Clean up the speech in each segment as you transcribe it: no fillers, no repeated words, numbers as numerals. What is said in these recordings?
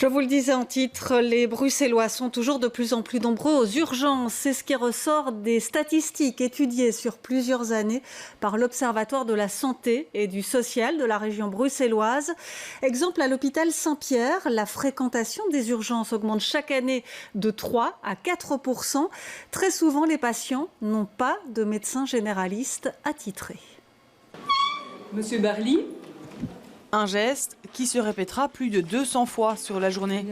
Je vous le disais en titre, les Bruxellois sont toujours de plus en plus nombreux aux urgences. C'est ce qui ressort des statistiques étudiées sur plusieurs années par l'Observatoire de la santé et du social de la région bruxelloise. Exemple à l'hôpital Saint-Pierre, la fréquentation des urgences augmente chaque année de 3 à 4%. Très souvent, les patients n'ont pas de médecin généraliste attitré. Monsieur Barly. Un geste qui se répétera plus de 200 fois sur la journée.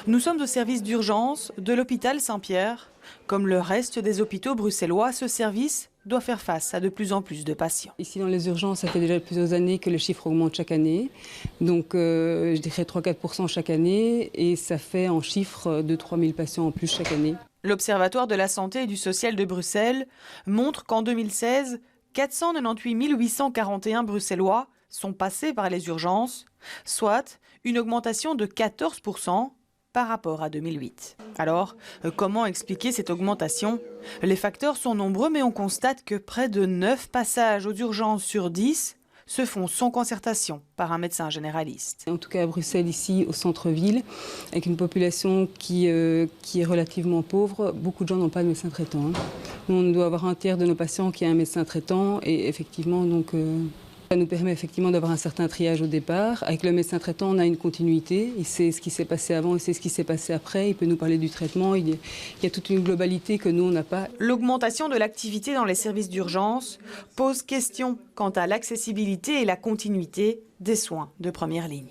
Nous sommes au service d'urgence de l'hôpital Saint-Pierre. Comme le reste des hôpitaux bruxellois, ce service doit faire face à de plus en plus de patients. Ici dans les urgences, ça fait déjà plusieurs années que le chiffre augmente chaque année. Donc je dirais 3-4% chaque année et ça fait en chiffre de 3000 patients en plus chaque année. L'Observatoire de la santé et du social de Bruxelles montre qu'en 2016, 498 841 Bruxellois sont passés par les urgences, soit une augmentation de 14% par rapport à 2008. Alors, comment expliquer cette augmentation? Les facteurs sont nombreux, mais on constate que près de 9 passages aux urgences sur 10 se font sans concertation par un médecin généraliste. En tout cas à Bruxelles, ici au centre-ville, avec une population qui est relativement pauvre, beaucoup de gens n'ont pas de médecin traitant. Nous, on doit avoir un tiers de nos patients qui a un médecin traitant et effectivement, ça nous permet effectivement d'avoir un certain triage au départ. Avec le médecin traitant, on a une continuité. Il sait ce qui s'est passé avant, il sait ce qui s'est passé après. Il peut nous parler du traitement. Il y a toute une globalité que nous, on n'a pas. L'augmentation de l'activité dans les services d'urgence pose question quant à l'accessibilité et la continuité des soins de première ligne.